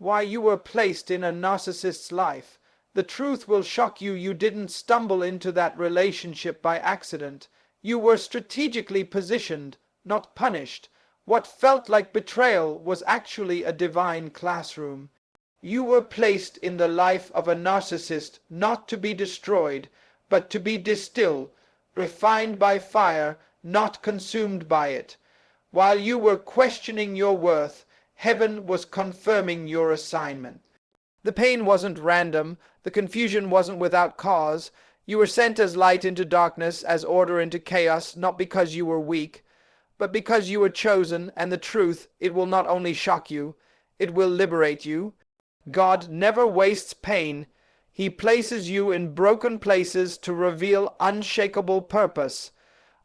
why you were placed in a narcissist's life. The truth will shock you. You didn't stumble into that relationship by accident. You were strategically positioned, not punished. What felt like betrayal was actually a divine classroom. You were placed in the life of a narcissist not to be destroyed, but to be distilled, refined by fire, not consumed by it. While you were questioning your worth, heaven was confirming your assignment. The pain wasn't random. The confusion wasn't without cause. You were sent as light into darkness, as order into chaos, not because you were weak, but because you were chosen, and the truth, it will not only shock you, it will liberate you. God never wastes pain. He places you in broken places to reveal unshakable purpose.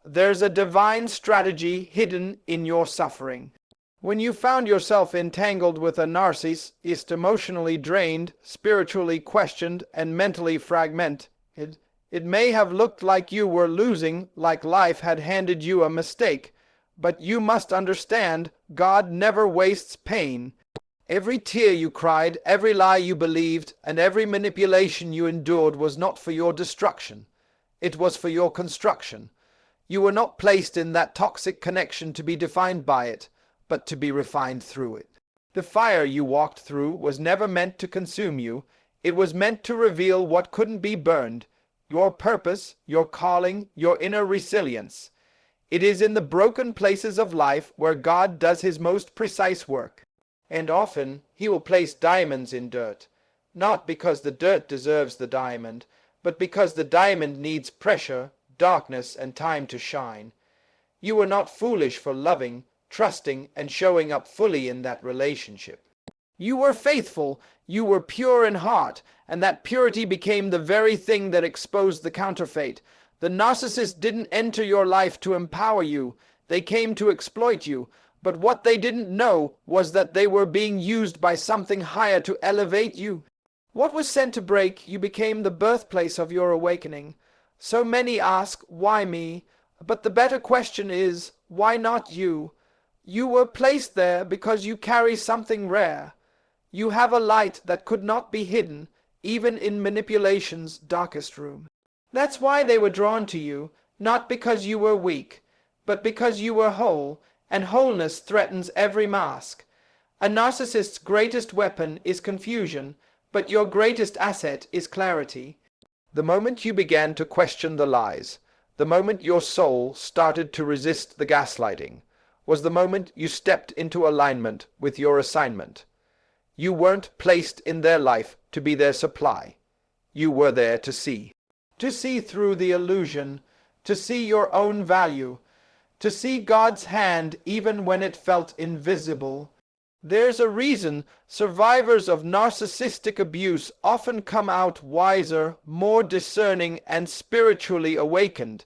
There's a divine strategy hidden in your suffering. When you found yourself entangled with a narcissist, emotionally drained, spiritually questioned, and mentally fragmented, it may have looked like you were losing, like life had handed you a mistake. But you must understand, God never wastes pain. Every tear you cried, every lie you believed, and every manipulation you endured was not for your destruction. It was for your construction. You were not placed in that toxic connection to be defined by it, but to be refined through it. The fire you walked through was never meant to consume you. It was meant to reveal what couldn't be burned, your purpose, your calling, your inner resilience. It is in the broken places of life where God does his most precise work. And often he will place diamonds in dirt, not because the dirt deserves the diamond, but because the diamond needs pressure, darkness, and time to shine. You were not foolish for loving, trusting, and showing up fully in that relationship. You were faithful, you were pure in heart, and that purity became the very thing that exposed the counterfeit. The narcissist didn't enter your life to empower you. They came to exploit you. But what they didn't know was that they were being used by something higher to elevate you. What was sent to break you became the birthplace of your awakening. So many ask, why me? But the better question is, why not you? You were placed there because you carry something rare. You have a light that could not be hidden, even in manipulation's darkest room. That's why they were drawn to you, not because you were weak, but because you were whole, and wholeness threatens every mask. A narcissist's greatest weapon is confusion, but your greatest asset is clarity. The moment you began to question the lies, the moment your soul started to resist the gaslighting, was the moment you stepped into alignment with your assignment. You weren't placed in their life to be their supply. You were there to see through the illusion, to see your own value, to see God's hand even when it felt invisible. There's a reason survivors of narcissistic abuse often come out wiser, more discerning, and spiritually awakened.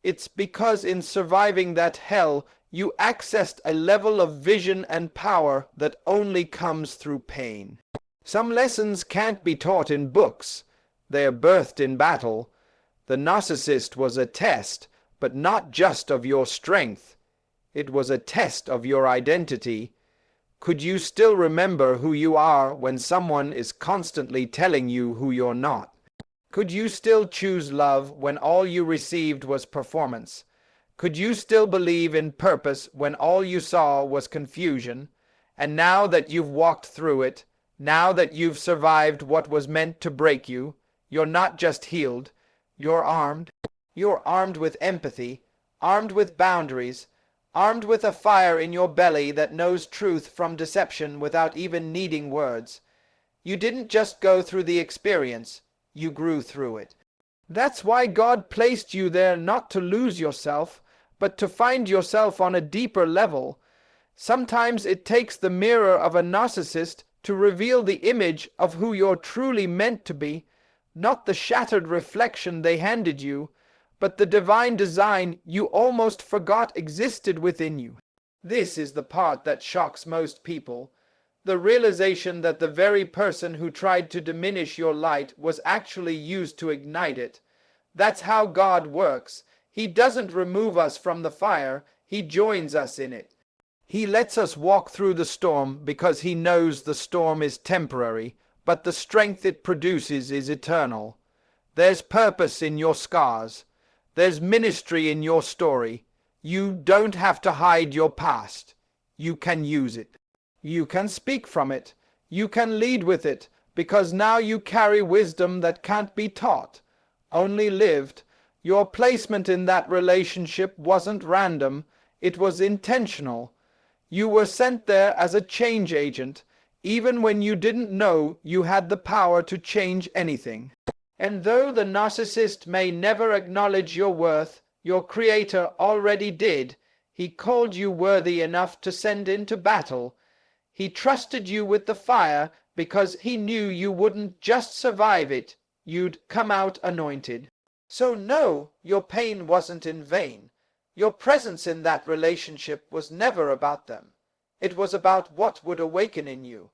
It's because in surviving that hell, you accessed a level of vision and power that only comes through pain. Some lessons can't be taught in books. They are birthed in battle. The narcissist was a test, but not just of your strength. It was a test of your identity. Could you still remember who you are when someone is constantly telling you who you're not? Could you still choose love when all you received was performance? Could you still believe in purpose when all you saw was confusion? And now that you've walked through it, now that you've survived what was meant to break you, you're not just healed, you're armed. You're armed with empathy, armed with boundaries, armed with a fire in your belly that knows truth from deception without even needing words. You didn't just go through the experience, you grew through it. That's why God placed you there, not to lose yourself, but to find yourself on a deeper level. Sometimes it takes the mirror of a narcissist to reveal the image of who you're truly meant to be, not the shattered reflection they handed you, but the divine design you almost forgot existed within you. This is the part that shocks most people. The realization that the very person who tried to diminish your light was actually used to ignite it. That's how God works. He doesn't remove us from the fire, he joins us in it. He lets us walk through the storm because he knows the storm is temporary, but the strength it produces is eternal. There's purpose in your scars. There's ministry in your story. You don't have to hide your past. You can use it. You can speak from it. You can lead with it, because now you carry wisdom that can't be taught, only lived. Your placement in that relationship wasn't random, it was intentional. You were sent there as a change agent, even when you didn't know you had the power to change anything. And though the narcissist may never acknowledge your worth, your creator already did. He called you worthy enough to send into battle. He trusted you with the fire because he knew you wouldn't just survive it, you'd come out anointed. So no, your pain wasn't in vain. Your presence in that relationship was never about them. It was about what would awaken in you.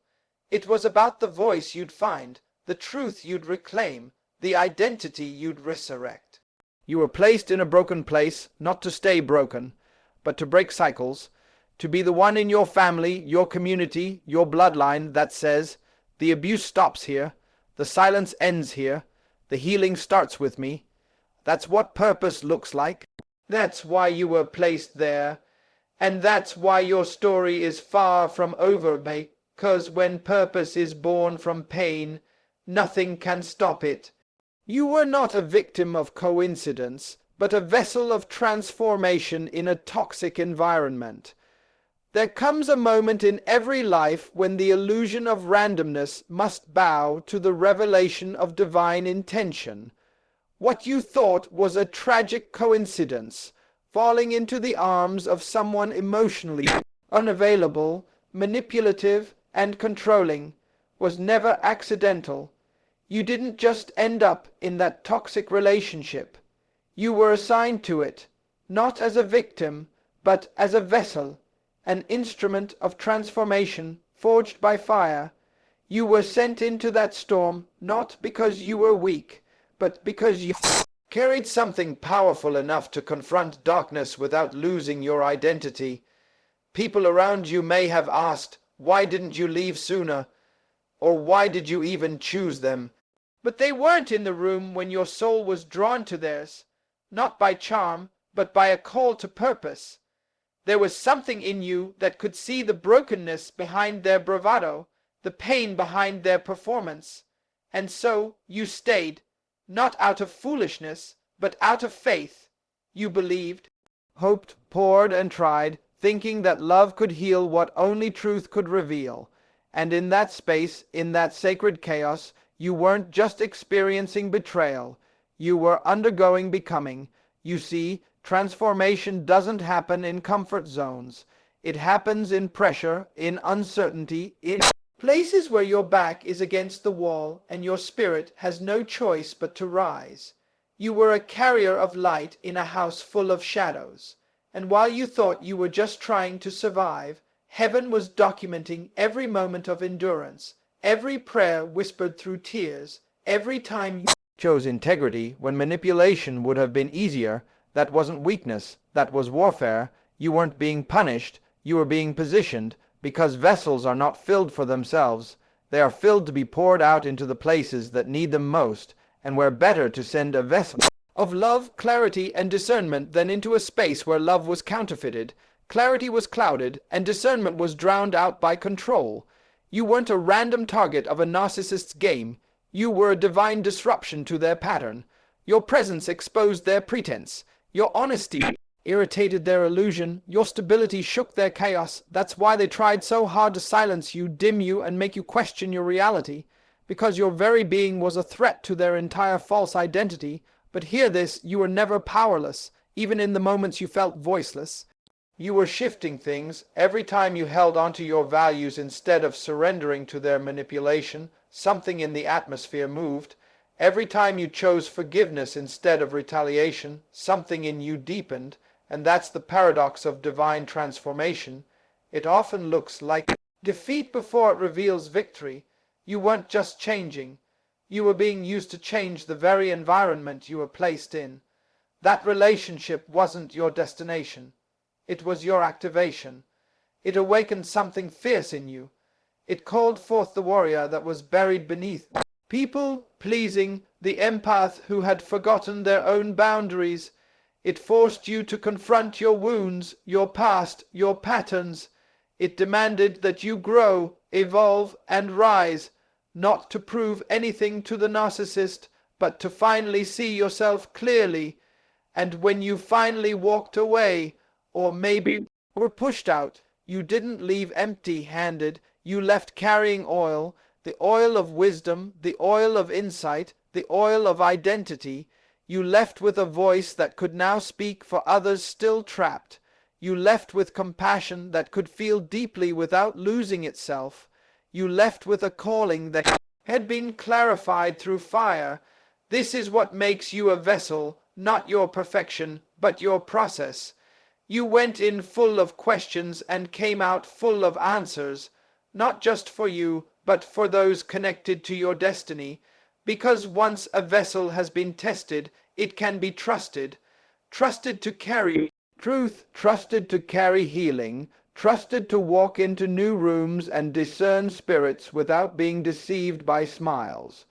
It was about the voice you'd find, the truth you'd reclaim, the identity you'd resurrect. You were placed in a broken place, not to stay broken, but to break cycles, to be the one in your family, your community, your bloodline that says, the abuse stops here, the silence ends here, the healing starts with me. That's what purpose looks like. That's why you were placed there, and that's why your story is far from over, because when purpose is born from pain, nothing can stop it. You were not a victim of coincidence, but a vessel of transformation in a toxic environment. There comes a moment in every life when the illusion of randomness must bow to the revelation of divine intention. What you thought was a tragic coincidence, falling into the arms of someone emotionally unavailable, manipulative, and controlling, was never accidental. You didn't just end up in that toxic relationship. You were assigned to it, not as a victim, but as a vessel, an instrument of transformation forged by fire. You were sent into that storm not because you were weak, but because you carried something powerful enough to confront darkness without losing your identity. People around you may have asked, "Why didn't you leave sooner?" Or "Why did you even choose them?" But they weren't in the room when your soul was drawn to theirs, not by charm, but by a call to purpose. There was something in you that could see the brokenness behind their bravado, the pain behind their performance. And so you stayed, not out of foolishness, but out of faith. You believed, hoped, poured, and tried, thinking that love could heal what only truth could reveal. And in that space, in that sacred chaos, you weren't just experiencing betrayal. You were undergoing becoming. You see, transformation doesn't happen in comfort zones. It happens in pressure, in uncertainty, in places where your back is against the wall and your spirit has no choice but to rise. You were a carrier of light in a house full of shadows. And while you thought you were just trying to survive, heaven was documenting every moment of endurance, every prayer whispered through tears, every time you chose integrity when manipulation would have been easier. That wasn't weakness, that was warfare. You weren't being punished, you were being positioned, because vessels are not filled for themselves. They are filled to be poured out into the places that need them most, and where better to send a vessel of love, clarity, and discernment than into a space where love was counterfeited, clarity was clouded, and discernment was drowned out by control. You weren't a random target of a narcissist's game. You were a divine disruption to their pattern. Your presence exposed their pretense. Your honesty irritated their illusion. Your stability shook their chaos. That's why they tried so hard to silence you, dim you, and make you question your reality. Because your very being was a threat to their entire false identity. But hear this, you were never powerless, even in the moments you felt voiceless. You were shifting things. Every time you held onto your values instead of surrendering to their manipulation, something in the atmosphere moved. Every time you chose forgiveness instead of retaliation, something in you deepened. And that's the paradox of divine transformation. It often looks like defeat before it reveals victory. You weren't just changing. You were being used to change the very environment you were placed in. That relationship wasn't your destination. It was your activation. It awakened something fierce in you. It called forth the warrior that was buried beneath. People-pleasing, the empath who had forgotten their own boundaries. It forced you to confront your wounds, your past, your patterns. It demanded that you grow, evolve, and rise, not to prove anything to the narcissist, but to finally see yourself clearly. And when you finally walked away, or maybe were pushed out, you didn't leave empty-handed. You left carrying oil, the oil of wisdom, the oil of insight, the oil of identity. You left with a voice that could now speak for others still trapped. You left with compassion that could feel deeply without losing itself. You left with a calling that had been clarified through fire. This is what makes you a vessel, not your perfection, but your process. You went in full of questions and came out full of answers, not just for you, but for those connected to your destiny. Because once a vessel has been tested, it can be trusted. Trusted to carry truth, trusted to carry healing, trusted to walk into new rooms and discern spirits without being deceived by smiles.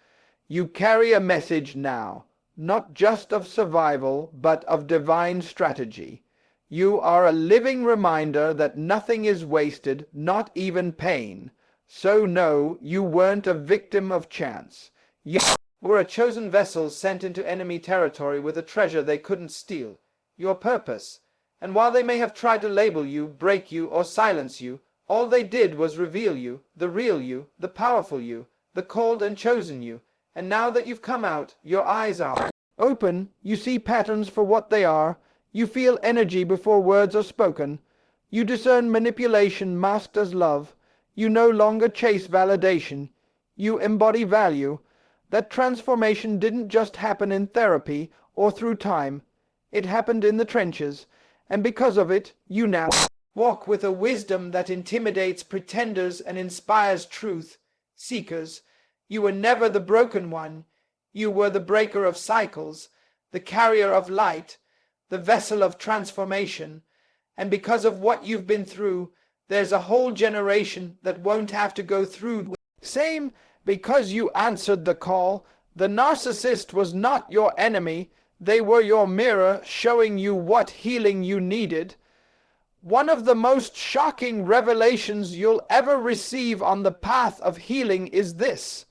You carry a message now, not just of survival, but of divine strategy. You are a living reminder that nothing is wasted, not even pain. So no, you weren't a victim of chance. You were a chosen vessel sent into enemy territory with a treasure they couldn't steal, your purpose. And while they may have tried to label you, break you, or silence you, all they did was reveal you, the real you, the powerful you, the called and chosen you. And now that you've come out, your eyes are open, you see patterns for what they are, you feel energy before words are spoken, you discern manipulation masked as love, you no longer chase validation, you embody value. That transformation didn't just happen in therapy or through time, it happened in the trenches, and because of it, you now walk with a wisdom that intimidates pretenders and inspires truth seekers. You were never the broken one. You were the breaker of cycles, the carrier of light, the vessel of transformation. And because of what you've been through, there's a whole generation that won't have to go through. Same, because you answered the call. The narcissist was not your enemy. They were your mirror, showing you what healing you needed. One of the most shocking revelations you'll ever receive on the path of healing is this.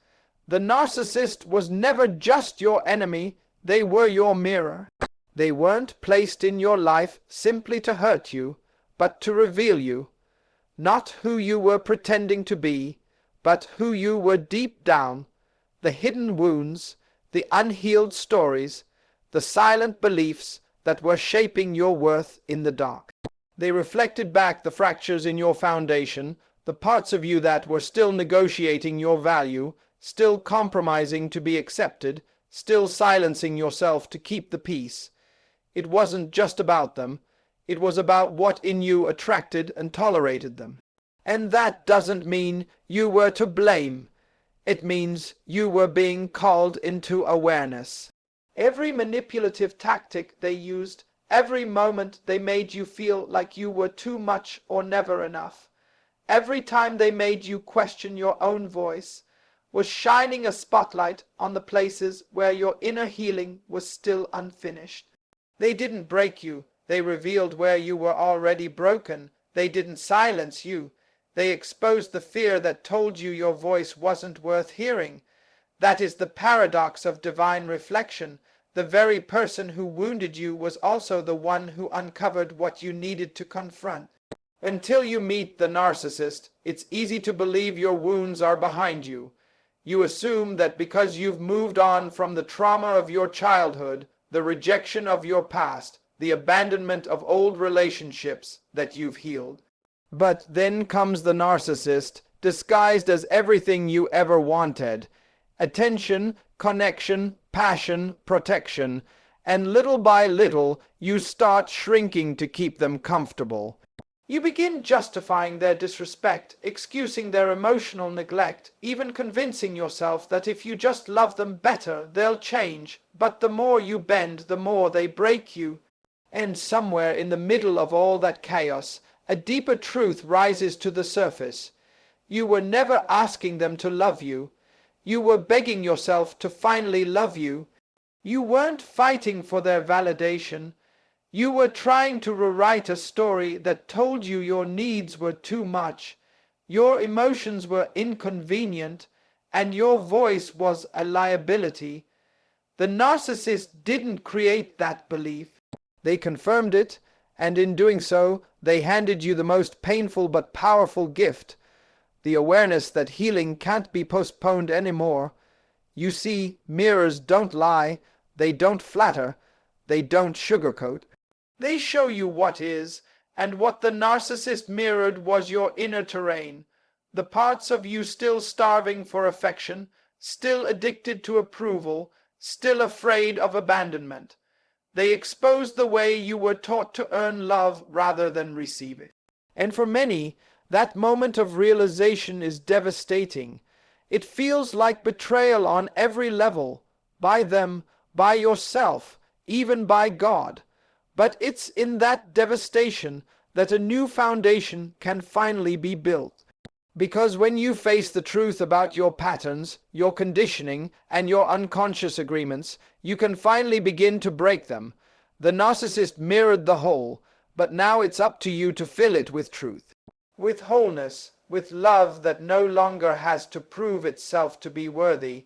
The narcissist was never just your enemy, they were your mirror. They weren't placed in your life simply to hurt you, but to reveal you. Not who you were pretending to be, but who you were deep down, the hidden wounds, the unhealed stories, the silent beliefs that were shaping your worth in the dark. They reflected back the fractures in your foundation, the parts of you that were still negotiating your value, still compromising to be accepted, still silencing yourself to keep the peace. It wasn't just about them. It was about what in you attracted and tolerated them. And that doesn't mean you were to blame. It means you were being called into awareness. Every manipulative tactic they used, every moment they made you feel like you were too much or never enough, every time they made you question your own voice, was shining a spotlight on the places where your inner healing was still unfinished. They didn't break you. They revealed where you were already broken. They didn't silence you. They exposed the fear that told you your voice wasn't worth hearing. That is the paradox of divine reflection. The very person who wounded you was also the one who uncovered what you needed to confront. Until you meet the narcissist, it's easy to believe your wounds are behind you. You assume that because you've moved on from the trauma of your childhood, the rejection of your past, the abandonment of old relationships, that you've healed. But then comes the narcissist, disguised as everything you ever wanted. Attention, connection, passion, protection. And little by little, you start shrinking to keep them comfortable. You begin justifying their disrespect, excusing their emotional neglect, even convincing yourself that if you just love them better, they'll change. But the more you bend, the more they break you. And somewhere in the middle of all that chaos, a deeper truth rises to the surface. You were never asking them to love you. You were begging yourself to finally love you. You weren't fighting for their validation. You were trying to rewrite a story that told you your needs were too much, your emotions were inconvenient, and your voice was a liability. The narcissist didn't create that belief. They confirmed it, and in doing so, they handed you the most painful but powerful gift, the awareness that healing can't be postponed anymore. You see, mirrors don't lie, they don't flatter, they don't sugarcoat. They show you what is, and what the narcissist mirrored was your inner terrain, the parts of you still starving for affection, still addicted to approval, still afraid of abandonment. They exposed the way you were taught to earn love rather than receive it. And for many, that moment of realization is devastating. It feels like betrayal on every level, by them, by yourself, even by God. But it's in that devastation that a new foundation can finally be built. Because when you face the truth about your patterns, your conditioning, and your unconscious agreements, you can finally begin to break them. The narcissist mirrored the whole, but now it's up to you to fill it with truth. With wholeness, with love that no longer has to prove itself to be worthy.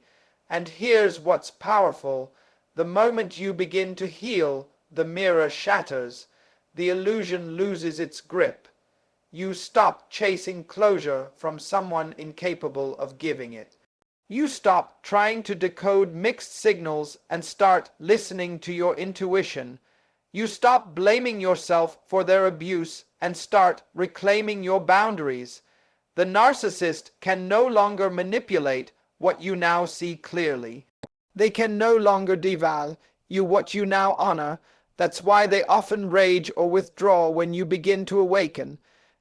And here's what's powerful. The moment you begin to heal, the mirror shatters. The illusion loses its grip. You stop chasing closure from someone incapable of giving it. You stop trying to decode mixed signals and start listening to your intuition. You stop blaming yourself for their abuse and start reclaiming your boundaries. The narcissist can no longer manipulate what you now see clearly. They can no longer devalue you what you now honor. That's why they often rage or withdraw when you begin to awaken,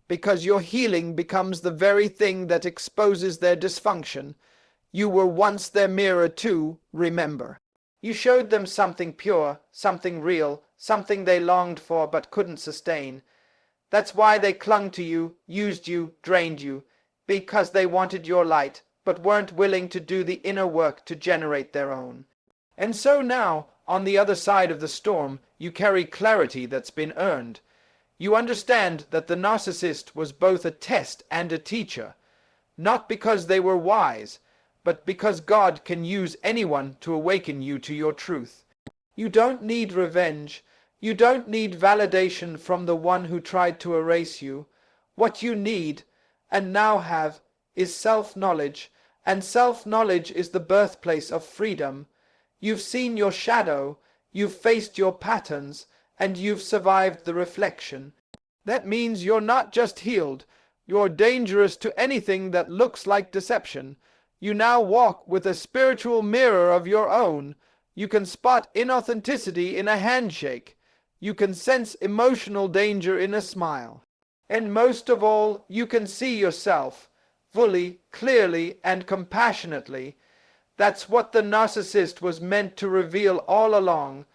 because your healing becomes the very thing that exposes their dysfunction. You were once their mirror too, remember. You showed them something pure, something real, something they longed for but couldn't sustain. That's why they clung to you, used you, drained you, because they wanted your light, but weren't willing to do the inner work to generate their own. And so now, on the other side of the storm, you carry clarity that's been earned. You understand that the narcissist was both a test and a teacher, not because they were wise, but because God can use anyone to awaken you to your truth. You don't need revenge. You don't need validation from the one who tried to erase you. What you need, and now have, is self-knowledge, and self-knowledge is the birthplace of freedom. You've seen your shadow, you've faced your patterns, and you've survived the reflection. That means you're not just healed, you're dangerous to anything that looks like deception. You now walk with a spiritual mirror of your own. You can spot inauthenticity in a handshake. You can sense emotional danger in a smile. And most of all, you can see yourself, fully, clearly, and compassionately. That's what the narcissist was meant to reveal all along.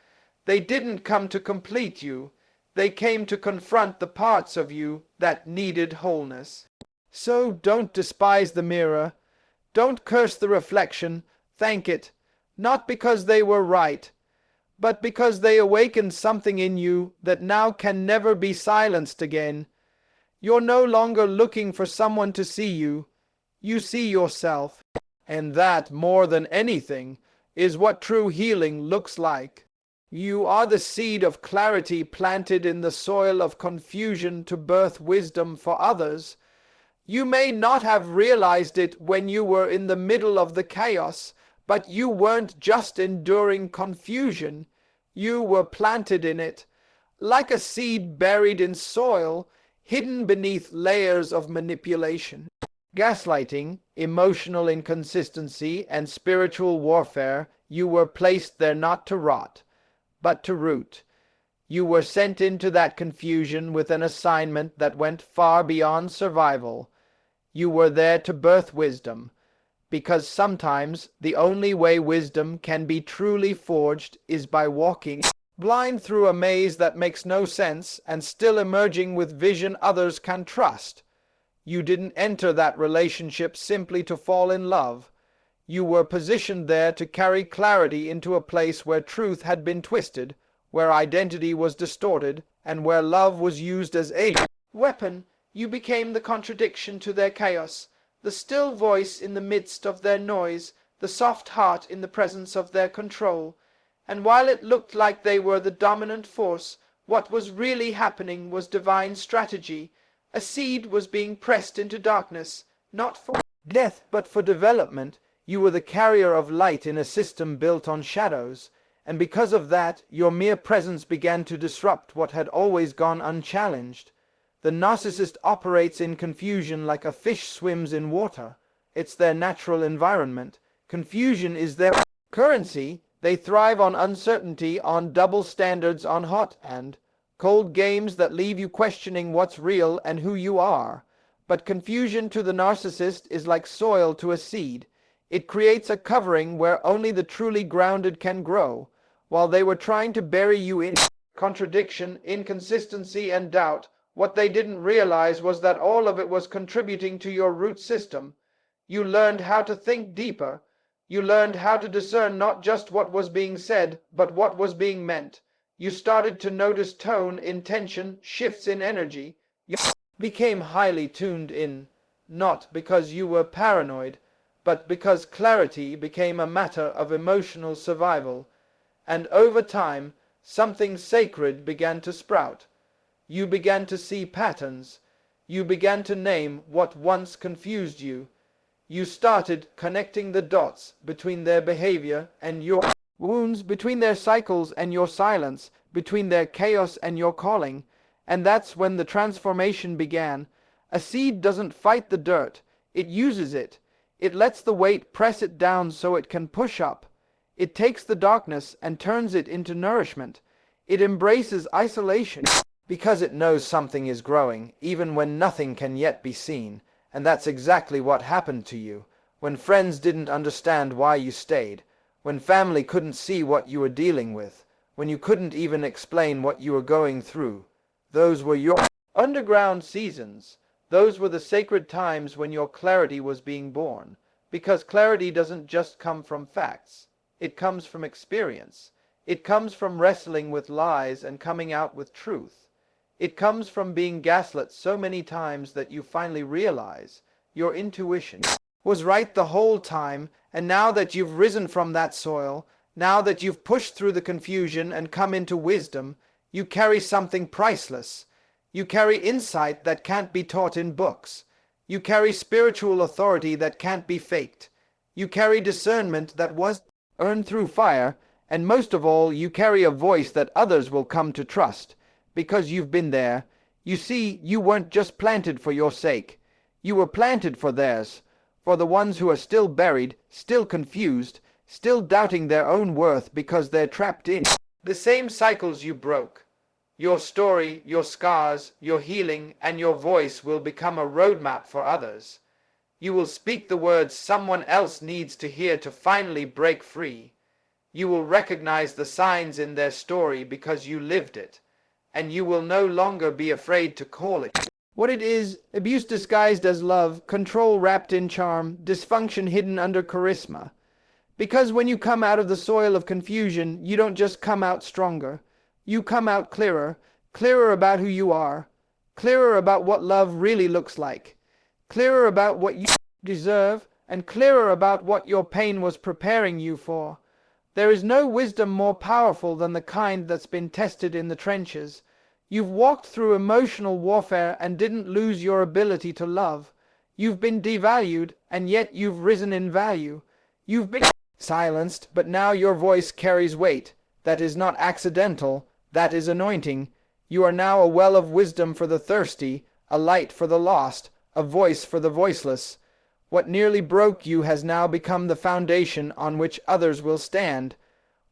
They didn't come to complete you. They came to confront the parts of you that needed wholeness. So don't despise the mirror. Don't curse the reflection. Thank it, not because they were right, but because they awakened something in you that now can never be silenced again. You're no longer looking for someone to see you. You see yourself. And that, more than anything, is what true healing looks like. You are the seed of clarity planted in the soil of confusion to birth wisdom for others. You may not have realized it when you were in the middle of the chaos, but you weren't just enduring confusion. You were planted in it, like a seed buried in soil, hidden beneath layers of manipulation. Gaslighting, emotional inconsistency, and spiritual warfare, you were placed there not to rot, but to root. You were sent into that confusion with an assignment that went far beyond survival. You were there to birth wisdom, because sometimes the only way wisdom can be truly forged is by walking blind through a maze that makes no sense, and still emerging with vision others can trust. You didn't enter that relationship simply to fall in love. You were positioned there to carry clarity into a place where truth had been twisted, where identity was distorted, and where love was used as a weapon. You became the contradiction to their chaos, the still voice in the midst of their noise, the soft heart in the presence of their control. And while it looked like they were the dominant force, what was really happening was divine strategy. A seed was being pressed into darkness, not for death, but for development. You were the carrier of light in a system built on shadows, and because of that, your mere presence began to disrupt what had always gone unchallenged. The narcissist operates in confusion like a fish swims in water. It's their natural environment. Confusion is their currency. They thrive on uncertainty, on double standards, on hot and cold games that leave you questioning what's real and who you are. But confusion to the narcissist is like soil to a seed. It creates a covering where only the truly grounded can grow. While they were trying to bury you in contradiction, inconsistency, and doubt, what they didn't realize was that all of it was contributing to your root system. You learned how to think deeper. You learned how to discern not just what was being said, but what was being meant. You started to notice tone, intention, shifts in energy. You became highly tuned in, not because you were paranoid, but because clarity became a matter of emotional survival. And over time, something sacred began to sprout. You began to see patterns. You began to name what once confused you. You started connecting the dots between their behavior and your wounds, between their cycles and your silence, between their chaos and your calling. And that's when the transformation began. A seed doesn't fight the dirt. It uses it. It lets the weight press it down so it can push up. It takes the darkness and turns it into nourishment. It embraces isolation because it knows something is growing, even when nothing can yet be seen. And that's exactly what happened to you. When friends didn't understand why you stayed, when family couldn't see what you were dealing with, when you couldn't even explain what you were going through. Those were your underground seasons. Those were the sacred times when your clarity was being born. Because clarity doesn't just come from facts. It comes from experience. It comes from wrestling with lies and coming out with truth. It comes from being gaslit so many times that you finally realize your intuition was right the whole time. And now that you've risen from that soil, now that you've pushed through the confusion and come into wisdom, you carry something priceless. You carry insight that can't be taught in books. You carry spiritual authority that can't be faked. You carry discernment that was earned through fire, and most of all, you carry a voice that others will come to trust, because you've been there. You see, you weren't just planted for your sake. You were planted for theirs, for the ones who are still buried, still confused, still doubting their own worth because they're trapped in the same cycles you broke. Your story, your scars, your healing, and your voice will become a roadmap for others. You will speak the words someone else needs to hear to finally break free. You will recognize the signs in their story because you lived it, and you will no longer be afraid to call it what it is: abuse disguised as love, control wrapped in charm, dysfunction hidden under charisma. Because when you come out of the soil of confusion, you don't just come out stronger. You come out clearer, clearer about who you are, clearer about what love really looks like, clearer about what you deserve, and clearer about what your pain was preparing you for. There is no wisdom more powerful than the kind that's been tested in the trenches. You've walked through emotional warfare and didn't lose your ability to love. You've been devalued, and yet you've risen in value. You've been silenced, but now your voice carries weight. That is not accidental. That is anointing. You are now a well of wisdom for the thirsty, a light for the lost, a voice for the voiceless. What nearly broke you has now become the foundation on which others will stand.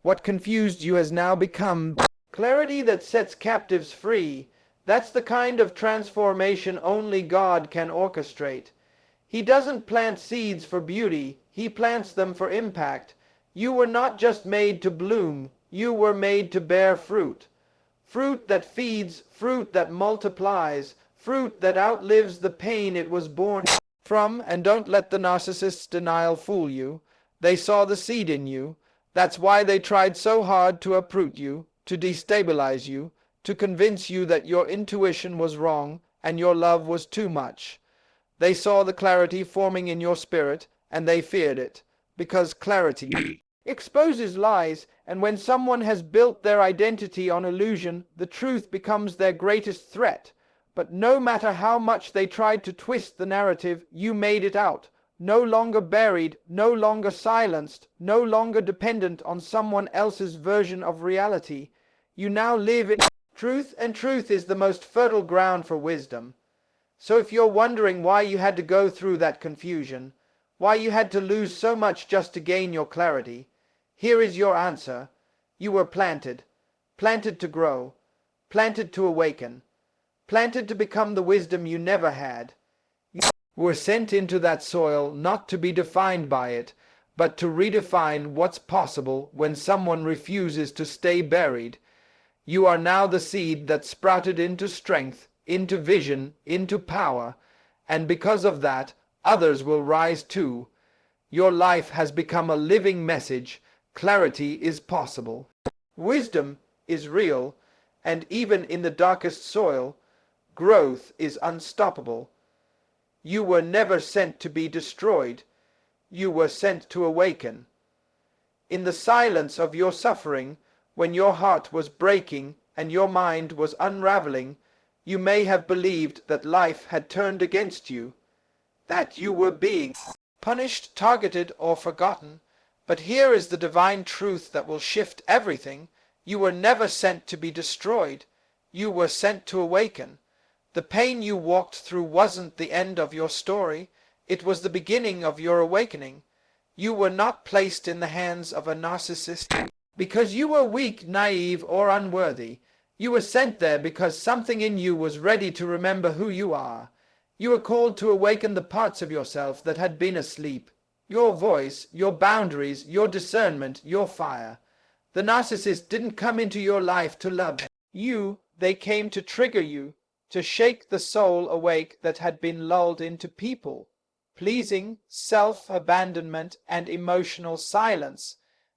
What confused you has now become clarity that sets captives free. That's the kind of transformation only God can orchestrate. He doesn't plant seeds for beauty. He plants them for impact. You were not just made to bloom. You were made to bear fruit. Fruit that feeds, fruit that multiplies, fruit that outlives the pain it was born from. And don't let the narcissist's denial fool you. They saw the seed in you. That's why they tried so hard to uproot you, to destabilize you, to convince you that your intuition was wrong and your love was too much. They saw the clarity forming in your spirit, and they feared it, because clarity exposes lies, and when someone has built their identity on illusion, the truth becomes their greatest threat. But no matter how much they tried to twist the narrative, you made it out, no longer buried, no longer silenced, no longer dependent on someone else's version of reality. You now live in truth, and truth is the most fertile ground for wisdom. So if you're wondering why you had to go through that confusion, why you had to lose so much just to gain your clarity, here is your answer. You were planted to grow, planted to awaken, planted to become the wisdom you never had. You were sent into that soil not to be defined by it, but to redefine what's possible when someone refuses to stay buried. You are now the seed that sprouted into strength, into vision, into power, and because of that, others will rise too. Your life has become a living message. Clarity is possible. Wisdom is real, and even in the darkest soil, growth is unstoppable. You were never sent to be destroyed. You were sent to awaken. In the silence of your suffering, when your heart was breaking and your mind was unraveling, you may have believed that life had turned against you, that you were being punished, targeted, or forgotten. But here is the divine truth that will shift everything. You were never sent to be destroyed. You were sent to awaken. The pain you walked through wasn't the end of your story. It was the beginning of your awakening. You were not placed in the hands of a narcissist because you were weak, naive, or unworthy. You were sent there because something in you was ready to remember who you are. You were called to awaken the parts of yourself that had been asleep. Your voice, your boundaries, your discernment, your fire. The narcissist didn't come into your life to love you. They came to trigger you, to shake the soul awake that had been lulled into people, pleasing, self-abandonment, and emotional silence.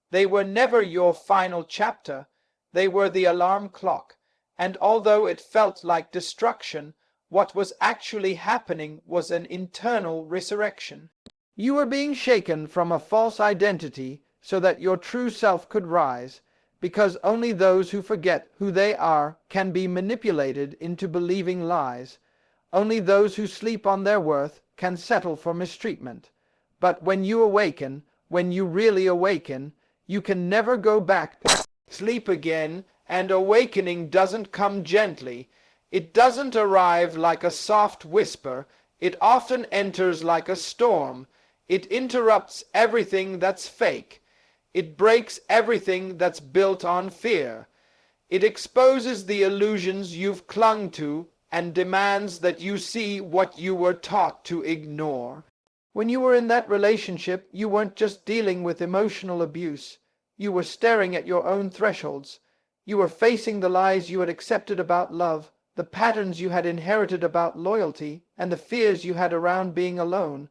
They were never your final chapter. They were the alarm clock, and although it felt like destruction, what was actually happening was an internal resurrection. You were being shaken from a false identity so that your true self could rise, because only those who forget who they are can be manipulated into believing lies. Only those who sleep on their worth can settle for mistreatment. But when you awaken, when you really awaken, you can never go back to sleep again, and awakening doesn't come gently. It doesn't arrive like a soft whisper. It often enters like a storm. It interrupts everything that's fake. It breaks everything that's built on fear. It exposes the illusions you've clung to and demands that you see what you were taught to ignore. When you were in that relationship, you weren't just dealing with emotional abuse. You were staring at your own thresholds. You were facing the lies you had accepted about love, the patterns you had inherited about loyalty, and the fears you had around being alone.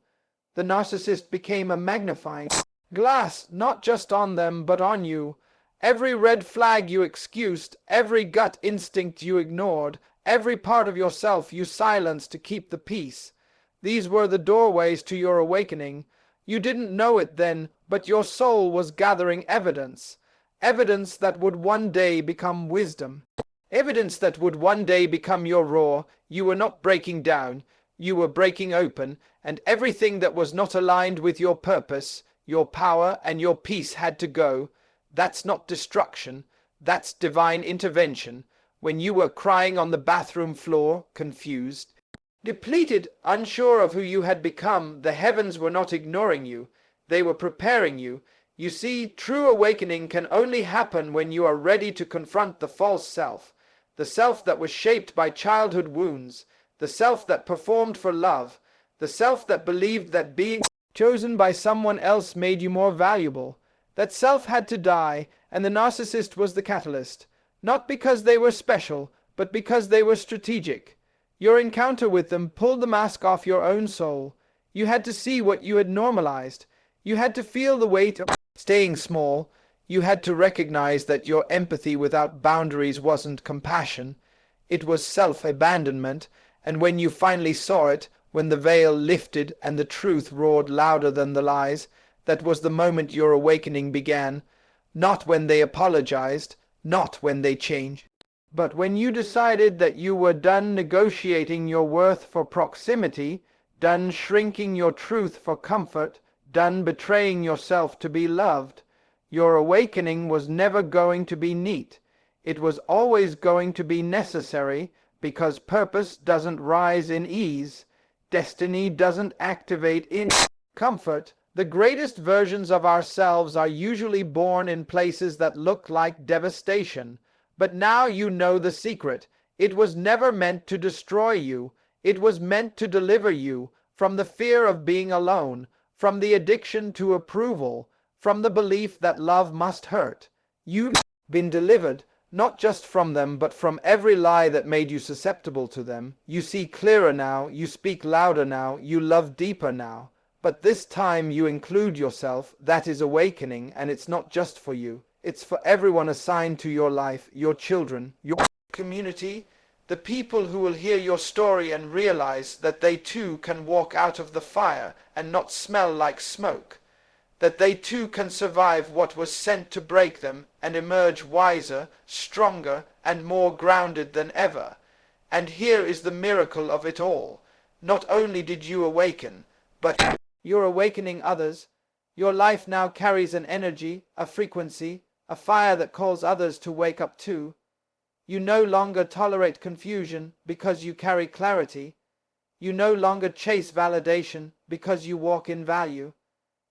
The narcissist became a magnifying glass, not just on them, but on you. Every red flag you excused, every gut instinct you ignored, every part of yourself you silenced to keep the peace. These were the doorways to your awakening. You didn't know it then, but your soul was gathering evidence. Evidence that would one day become wisdom. Evidence that would one day become your roar. You were not breaking down. You were breaking open, and everything that was not aligned with your purpose, your power, and your peace had to go. That's not destruction. That's divine intervention. When you were crying on the bathroom floor, confused, depleted, unsure of who you had become, the heavens were not ignoring you. They were preparing you. You see, true awakening can only happen when you are ready to confront the false self, the self that was shaped by childhood wounds, the self that performed for love, the self that believed that being chosen by someone else made you more valuable. That self had to die, and the narcissist was the catalyst. Not because they were special, but because they were strategic. Your encounter with them pulled the mask off your own soul. You had to see what you had normalized. You had to feel the weight of staying small. You had to recognize that your empathy without boundaries wasn't compassion. It was self-abandonment, and when you finally saw it, when the veil lifted and the truth roared louder than the lies, that was the moment your awakening began. Not when they apologized, not when they changed, but when you decided that you were done negotiating your worth for proximity, done shrinking your truth for comfort, done betraying yourself to be loved. Your awakening was never going to be neat. It was always going to be necessary, because purpose doesn't rise in ease. Destiny doesn't activate in comfort. The greatest versions of ourselves are usually born in places that look like devastation. But now you know the secret. It was never meant to destroy you. It was meant to deliver you from the fear of being alone, from the addiction to approval, from the belief that love must hurt. You've been delivered, not just from them, but from every lie that made you susceptible to them. You see clearer now, you speak louder now, you love deeper now. But this time you include yourself. That is awakening, and it's not just for you. It's for everyone assigned to your life, your children, your community, the people who will hear your story and realize that they too can walk out of the fire and not smell like smoke, that they too can survive what was sent to break them and emerge wiser, stronger, and more grounded than ever. And here is the miracle of it all. Not only did you awaken, but you're awakening others. Your life now carries an energy, a frequency, a fire that calls others to wake up too. You no longer tolerate confusion because you carry clarity. You no longer chase validation because you walk in value.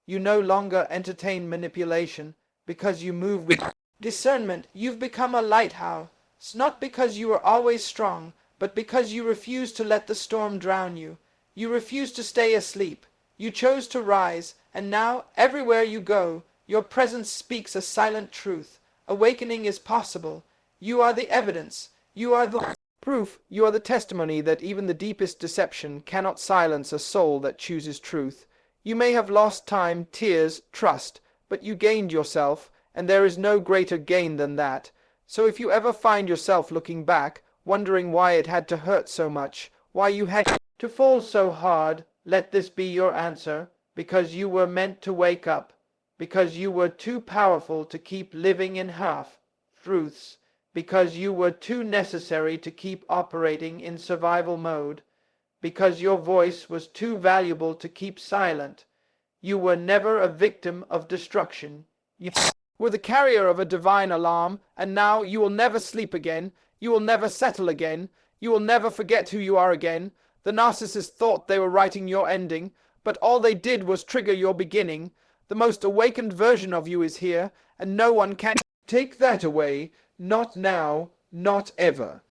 You no longer entertain manipulation because you move with discernment. You've become a lighthouse, not because you were always strong, but because you refuse to let the storm drown you. You refuse to stay asleep. You chose to rise, and now, everywhere you go, your presence speaks a silent truth. Awakening is possible. You are the evidence. You are the proof. You are the testimony that even the deepest deception cannot silence a soul that chooses truth. You may have lost time, tears, trust, but you gained yourself, and there is no greater gain than that. So if you ever find yourself looking back, wondering why it had to hurt so much, why you had to fall so hard, let this be your answer. Because you were meant to wake up. Because you were too powerful to keep living in half-truths. Because you were too necessary to keep operating in survival mode. Because your voice was too valuable to keep silent. You were never a victim of destruction. You were the carrier of a divine alarm, and now you will never sleep again. You will never settle again. You will never forget who you are again. The narcissists thought they were writing your ending, but all they did was trigger your beginning. The most awakened version of you is here, and no one can take that away. Not now, not ever.